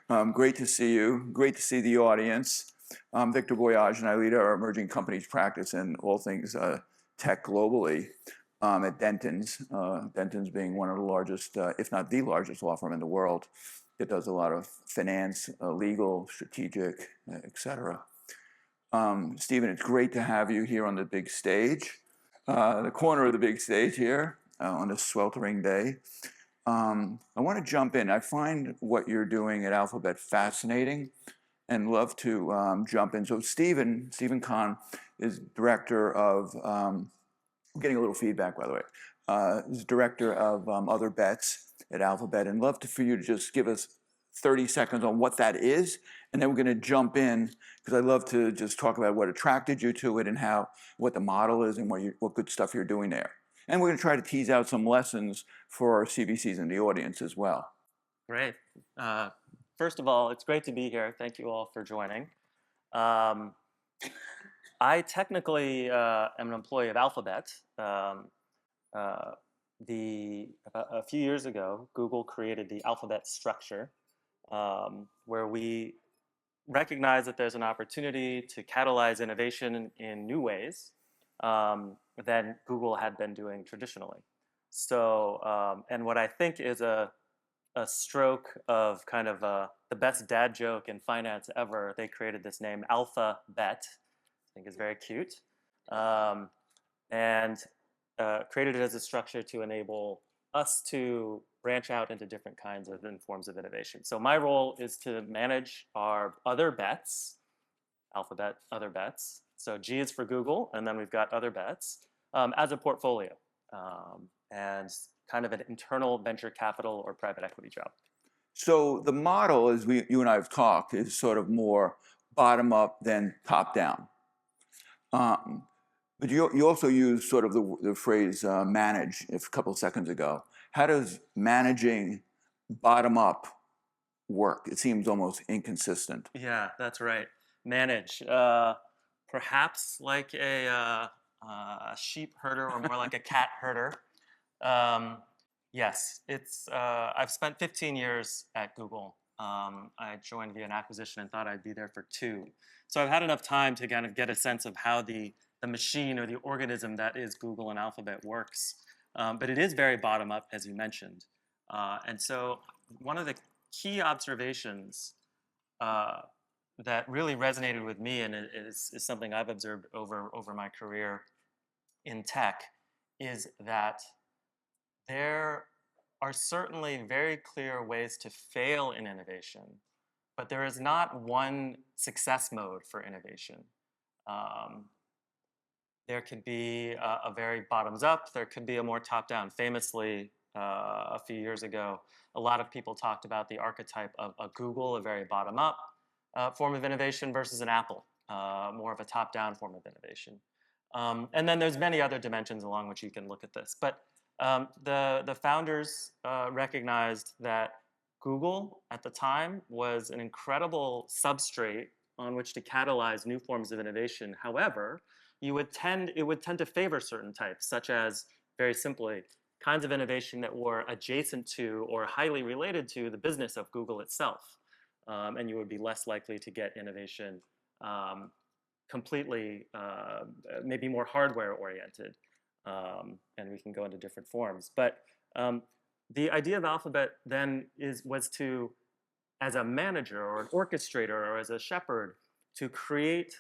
Great to see you. Great to see the audience. I'm Victor Boyajian. I lead our emerging companies practice in all things tech globally at Dentons. Dentons being one of the largest, if not the largest law firm in the world. It does a lot of finance, legal, strategic, et cetera. Stephen, it's great to have you here on the big stage, the corner of the big stage here on this sweltering day. I want to jump in. I find what you're doing at Alphabet fascinating and love to jump in. So Stephen Kahn is director of, I'm getting a little feedback by the way, is director of Other Bets at Alphabet, and love for you to just give us 30 seconds on what that is, and then we're going to jump in, because I love to just talk about what attracted you to it and what the model is and what good stuff you're doing there. And we're going to try to tease out some lessons for our CVCs in the audience as well. Great. First of all, it's great to be here. Thank you all for joining. I technically am an employee of Alphabet. A few years ago, Google created the Alphabet structure, where we recognize that there's an opportunity to catalyze innovation in new ways than Google had been doing traditionally. So, and what I think is a stroke of kind of the best dad joke in finance ever, they created this name Alphabet. I think is very cute, and created it as a structure to enable us to branch out into different kinds of forms of innovation. So my role is to manage our other bets, Alphabet other bets. So G is for Google, and then we've got other bets as a portfolio, and kind of an internal venture capital or private equity job. So the model, as you and I have talked, is sort of more bottom up than top down. But you also use sort of the phrase manage a couple of seconds ago. How does managing bottom up work? It seems almost inconsistent. Yeah, that's right. Manage. Perhaps like a sheep herder or more like a cat herder. Yes, I've spent 15 years at Google. I joined via an acquisition and thought I'd be there for 2. So I've had enough time to kind of get a sense of how the machine or the organism that is Google and Alphabet works. But it is very bottom up, as you mentioned. And so one of the key observations that really resonated with me, and is something I've observed over my career in tech, is that there are certainly very clear ways to fail in innovation, but there is not one success mode for innovation. There could be a very bottoms up, there could be a more top down. Famously, a few years ago, a lot of people talked about the archetype of a Google, a very bottom up form of innovation, versus an Apple, more of a top down form of innovation. And then there's many other dimensions along which you can look at this. But the founders recognized that Google at the time was an incredible substrate on which to catalyze new forms of innovation. However, it would tend to favor certain types, such as, very simply, kinds of innovation that were adjacent to or highly related to the business of Google itself. And you would be less likely to get innovation completely, maybe more hardware oriented. And we can go into different forms. But the idea of Alphabet then was to, as a manager or an orchestrator or as a shepherd, to create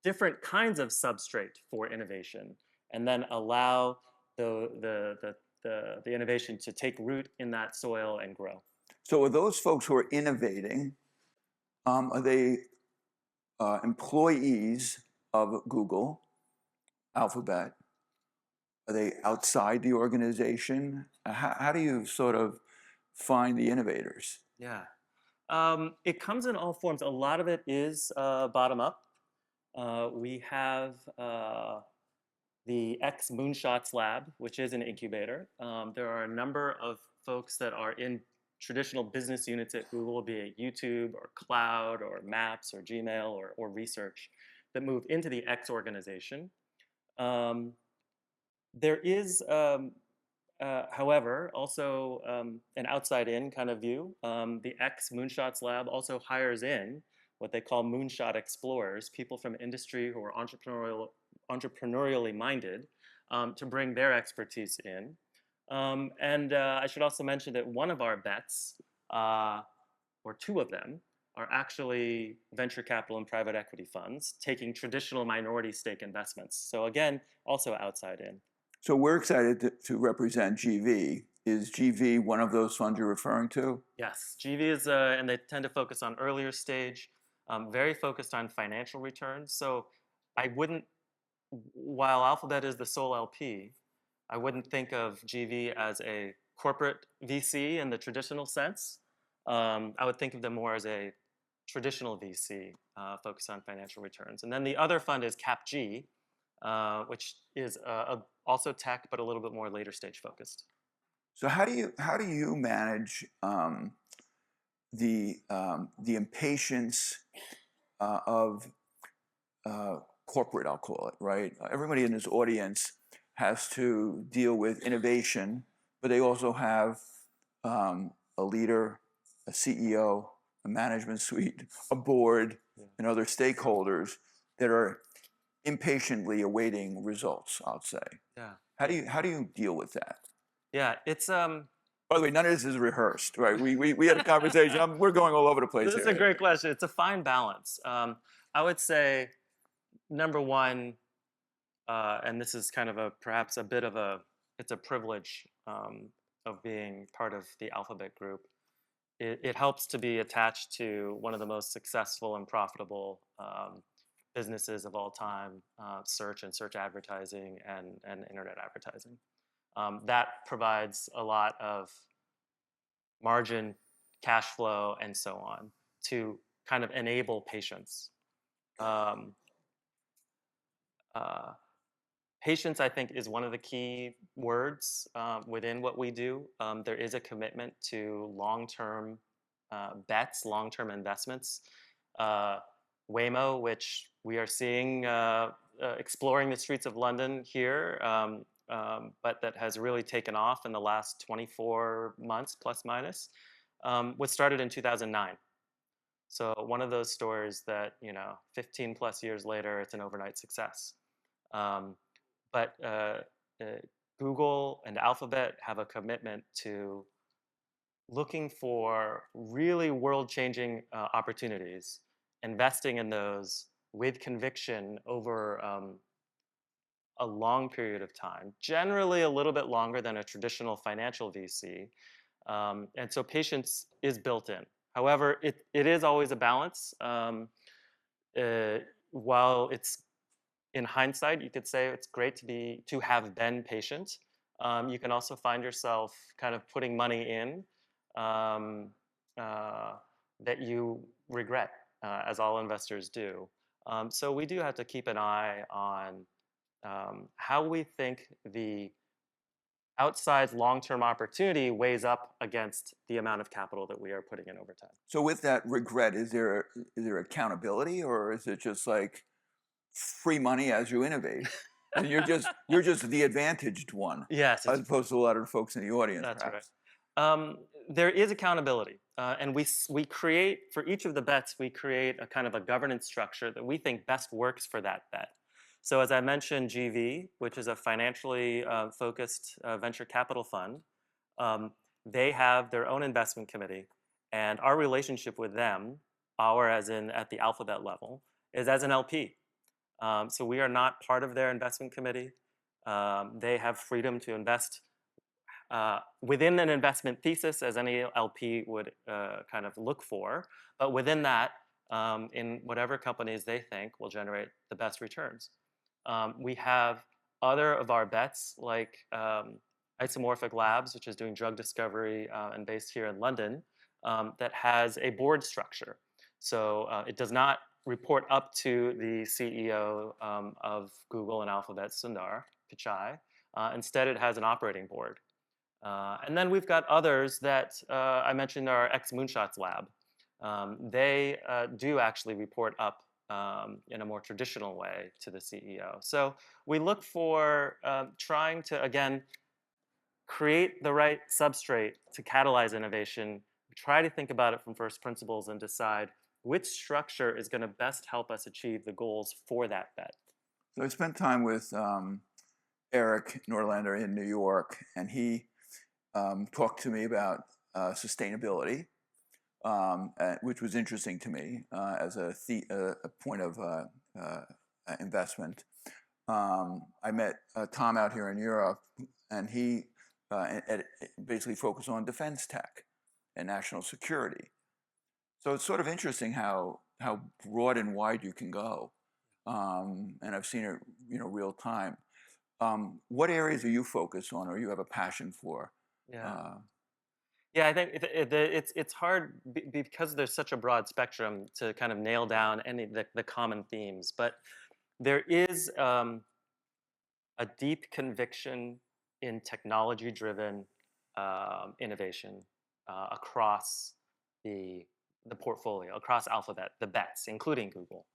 different kinds of substrate for innovation, and then allow the innovation to take root in that soil and grow. So are those folks who are innovating, are they employees of Google, Alphabet? Are they outside the organization? How do you sort of find the innovators? Yeah, it comes in all forms. A lot of it is bottom up. We have the X Moonshots Lab, which is an incubator. There are a number of folks that are in traditional business units at Google, be it YouTube or Cloud or Maps or Gmail or Research, that move into the X organization. There is however, also an outside-in kind of view. The X Moonshots Lab also hires in what they call moonshot explorers, people from industry who are entrepreneurially minded, to bring their expertise in. And I should also mention that one of our bets, or two of them, are actually venture capital and private equity funds taking traditional minority stake investments. So again, also outside in. So we're excited to represent GV. Is GV one of those funds you're referring to? Yes, GV is, and they tend to focus on earlier stage, very focused on financial returns. So I wouldn't, while Alphabet is the sole LP, I wouldn't think of GV as a corporate VC in the traditional sense. I would think of them more as a traditional VC focused on financial returns. And then the other fund is CapG, which is also tech, but a little bit more later stage focused. So how do you manage the impatience of corporate, I'll call it, right? Everybody in this audience has to deal with innovation, but they also have a leader, a CEO, a management suite, a board, and other stakeholders that are impatiently awaiting results, I'll say. Yeah. How do you deal with that? Yeah, it's By the way, none of this is rehearsed, right? We had a conversation. We're going all over the place this here. is a great question. It's a fine balance. I would say, number one, and this is kind of perhaps a bit of it's a privilege of being part of the Alphabet group. It helps to be attached to one of the most successful and profitable businesses of all time, search and search advertising and internet advertising. That provides a lot of margin, cash flow, and so on to kind of enable patience. Patience, I think, is one of the key words within what we do. There is a commitment to long-term bets, long-term investments. Waymo, which we are seeing exploring the streets of London here, but that has really taken off in the last 24 months, plus minus, was started in 2009. So one of those stores that, 15 plus years later, it's an overnight success. But Google and Alphabet have a commitment to looking for really world-changing opportunities, investing in those with conviction over a long period of time, generally a little bit longer than a traditional financial VC. And so patience is built in. However, it is always a balance. While it's in hindsight, you could say it's great to have been patient. You can also find yourself kind of putting money in that you regret, as all investors do. So we do have to keep an eye on how we think the outsized long-term opportunity weighs up against the amount of capital that we are putting in over time. So with that regret, is there accountability, or is it just like free money as you innovate? And you're just the advantaged one. Yes, as opposed to a lot of the folks in the audience. That's perhaps. right. There is accountability, and we create, for each of the bets, we create a kind of a governance structure that we think best works for that bet. So as I mentioned, GV, which is a financially focused venture capital fund, they have their own investment committee, and our relationship with them, as in at the Alphabet level, is as an LP. So we are not part of their investment committee. They have freedom to invest within an investment thesis, as any LP would kind of look for, but within that, in whatever companies they think will generate the best returns. We have other of our bets, like Isomorphic Labs, which is doing drug discovery and based here in London, that has a board structure. So it does not report up to the CEO of Google and Alphabet, Sundar Pichai. Instead, it has an operating board. And then we've got others that I mentioned, our X Moonshots Lab. They do actually report up in a more traditional way to the CEO. So we look for trying to, again, create the right substrate to catalyze innovation. We try to think about it from first principles and decide which structure is going to best help us achieve the goals for that bet. So I spent time with Eric Nordlander in New York, and he talked to me about sustainability, which was interesting to me as a point of investment. I met Tom out here in Europe, and he basically focused on defense tech and national security. So it's sort of interesting how broad and wide you can go, and I've seen it, real time. What areas are you focused on, or you have a passion for? Yeah. Yeah, I think it's hard because there's such a broad spectrum to kind of nail down any the common themes. But there is a deep conviction in technology-driven innovation across the portfolio, across Alphabet, the bets, including Google.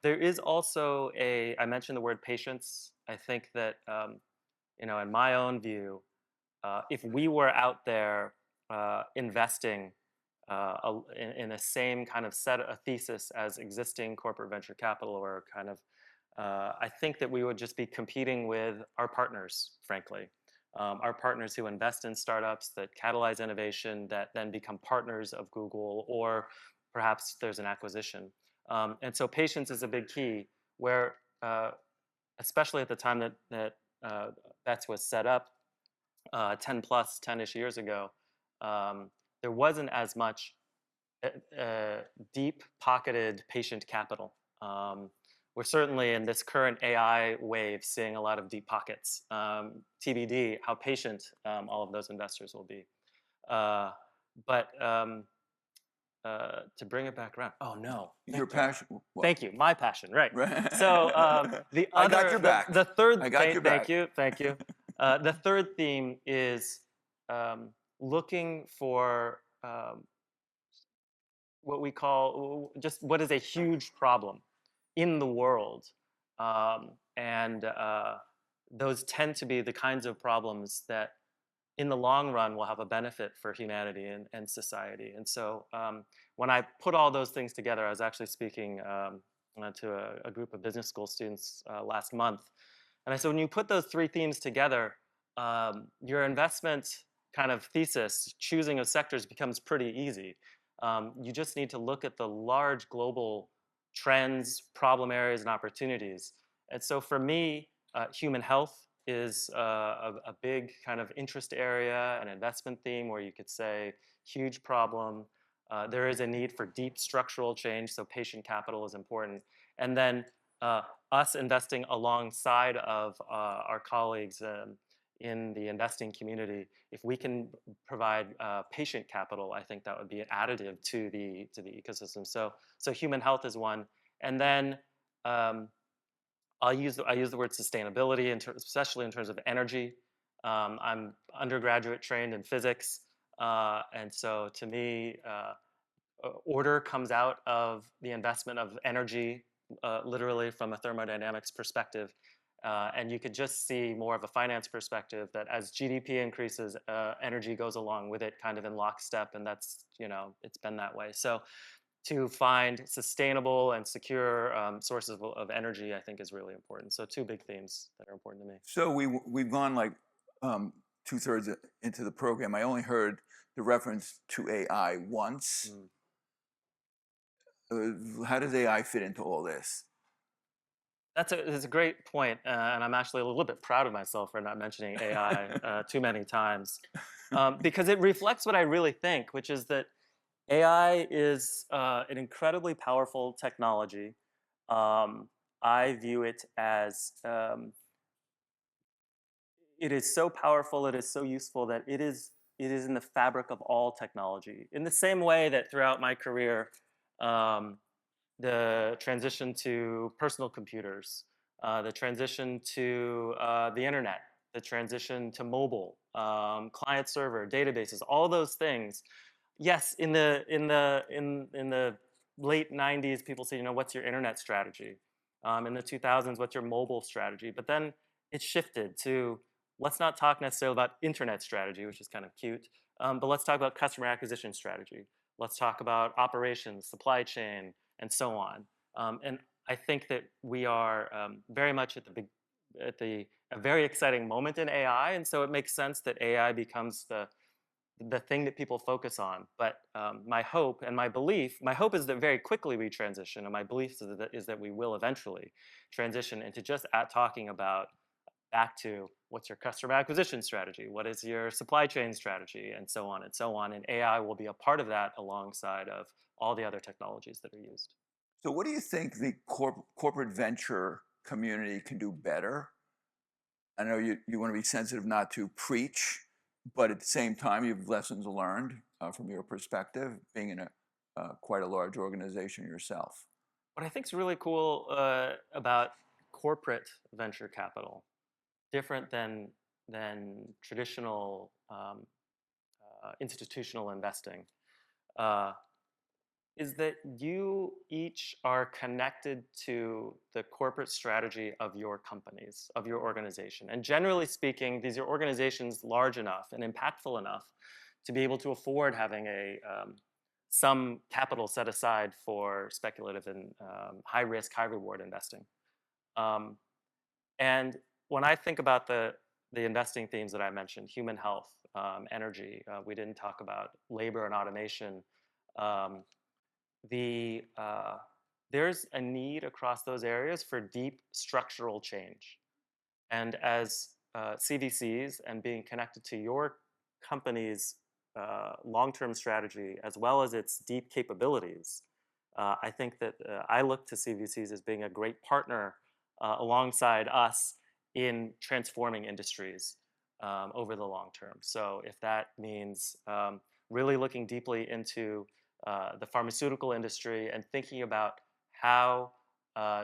There is also I mentioned the word patience. I think that in my own view, if we were out there investing in the same kind of set a thesis as existing corporate venture capital, or kind of, I think that we would just be competing with our partners, frankly. Our partners who invest in startups that catalyze innovation that then become partners of Google, or perhaps there's an acquisition. And so patience is a big key, where especially at the time that Bets was set up, 10-ish years ago, there wasn't as much deep-pocketed patient capital. We're certainly in this current AI wave seeing a lot of deep pockets. TBD how patient all of those investors will be. But to bring it back around, oh no. Your passion. What? Thank you, my passion, right. Right. So the I other, got your back. the third, I got your back. Thank you. The third theme is looking for what we call just what is a huge problem in the world. And those tend to be the kinds of problems that in the long run will have a benefit for humanity and society. And so when I put all those things together, I was actually speaking to a group of business school students last month. And I said, when you put those three themes together, your investment kind of thesis, choosing of sectors, becomes pretty easy. You just need to look at the large global trends, problem areas, and opportunities. And so for me, human health is a big kind of interest area, an investment theme where you could say huge problem. There is a need for deep structural change, so patient capital is important. And then us investing alongside of our colleagues in the investing community, if we can provide patient capital, I think that would be an additive to the ecosystem. So human health is one, and then I use the word sustainability, especially in terms of energy. I'm undergraduate trained in physics, and so to me, order comes out of the investment of energy, literally from a thermodynamics perspective. And you could just see more of a finance perspective that as GDP increases, energy goes along with it, kind of in lockstep, and that's, it's been that way. So to find sustainable and secure sources of energy, I think, is really important. So two big themes that are important to me. So we've gone like 2/3 into the program. I only heard the reference to AI once. How does AI fit into all this? That's a great point, and I'm actually a little bit proud of myself for not mentioning AI too many times, because it reflects what I really think, which is that AI is an incredibly powerful technology. I view it as it is so powerful, it is so useful that it is in the fabric of all technology. In the same way that throughout my career, the transition to personal computers, the transition to the internet, the transition to mobile, client server, databases, all those things. Yes, in the late 90s, people say, what's your internet strategy? In the 2000s, what's your mobile strategy? But then it shifted to let's not talk necessarily about internet strategy, which is kind of cute, but let's talk about customer acquisition strategy. Let's talk about operations, supply chain, and so on. And I think that we are very much at a very exciting moment in AI, and so it makes sense that AI becomes the thing that people focus on. But my hope and my hope is that very quickly we transition, and my belief is that we will eventually transition into just talking about back to what's your customer acquisition strategy, what is your supply chain strategy, and so on and so on. And AI will be a part of that alongside of all the other technologies that are used. So what do you think the corporate venture community can do better? I know you want to be sensitive not to preach, but at the same time, you have lessons learned from your perspective, being in quite a large organization yourself. What I think is really cool about corporate venture capital, different than traditional institutional investing, is that you each are connected to the corporate strategy of your companies, of your organization. And generally speaking, these are organizations large enough and impactful enough to be able to afford having some capital set aside for speculative and high risk, high reward investing. Um, and when I think about the investing themes that I mentioned, human health, energy, we didn't talk about labor and automation. Um, there's a need across those areas for deep structural change. And as CVCs and being connected to your company's long-term strategy as well as its deep capabilities, I think that I look to CVCs as being a great partner alongside us in transforming industries over the long term. So if that means really looking deeply into the pharmaceutical industry and thinking about how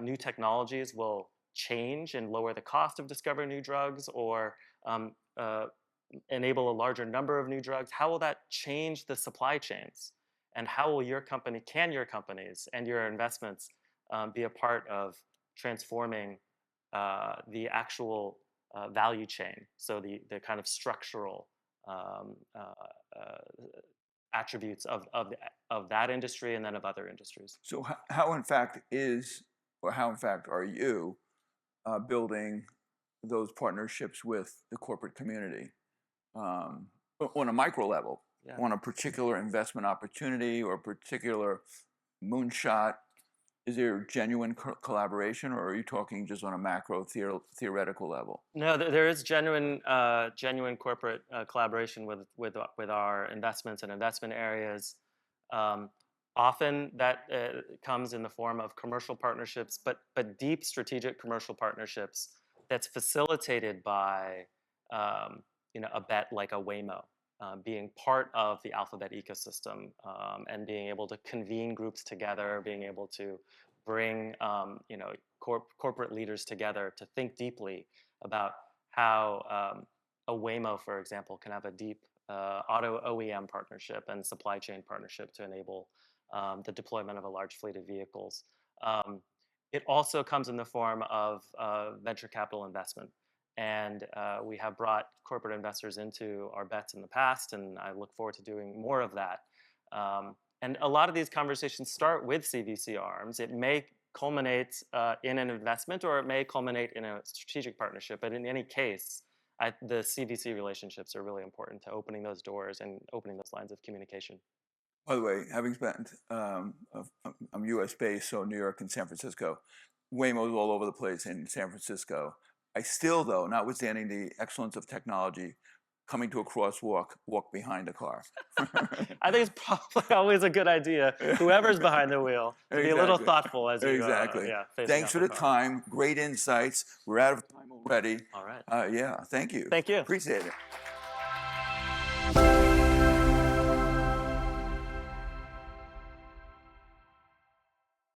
new technologies will change and lower the cost of discovering new drugs or enable a larger number of new drugs, how will that change the supply chains? And how will your companies and your investments be a part of transforming the actual value chain? So the kind of structural attributes of that industry and then of other industries. So how in fact how in fact are you building those partnerships with the corporate community on a micro level, Yeah. on a particular investment opportunity or a particular moonshot? Is there genuine collaboration, or are you talking just on a macro theoretical level? No, there is genuine corporate collaboration with our investments and investment areas. Often that comes in the form of commercial partnerships, but deep strategic commercial partnerships that's facilitated by a bet like a Waymo, being part of the Alphabet ecosystem and being able to convene groups together, being able to bring corporate leaders together to think deeply about how a Waymo, for example, can have a deep auto OEM partnership and supply chain partnership to enable the deployment of a large fleet of vehicles. It also comes in the form of venture capital investment. And we have brought corporate investors into our bets in the past, and I look forward to doing more of that. And a lot of these conversations start with CVC arms. It may culminate in an investment, or it may culminate in a strategic partnership. But in any case, the CVC relationships are really important to opening those doors and opening those lines of communication. By the way, having spent, I'm US based, so New York and San Francisco, Waymo's all over the place in San Francisco. I still, though, notwithstanding the excellence of technology, coming to a crosswalk, walk behind a car. I think it's probably always a good idea, whoever's behind the wheel, to be a little thoughtful as you Exactly. Thanks for the time. Great insights. We're out of time already. All right. Yeah, thank you. Thank you. Appreciate it.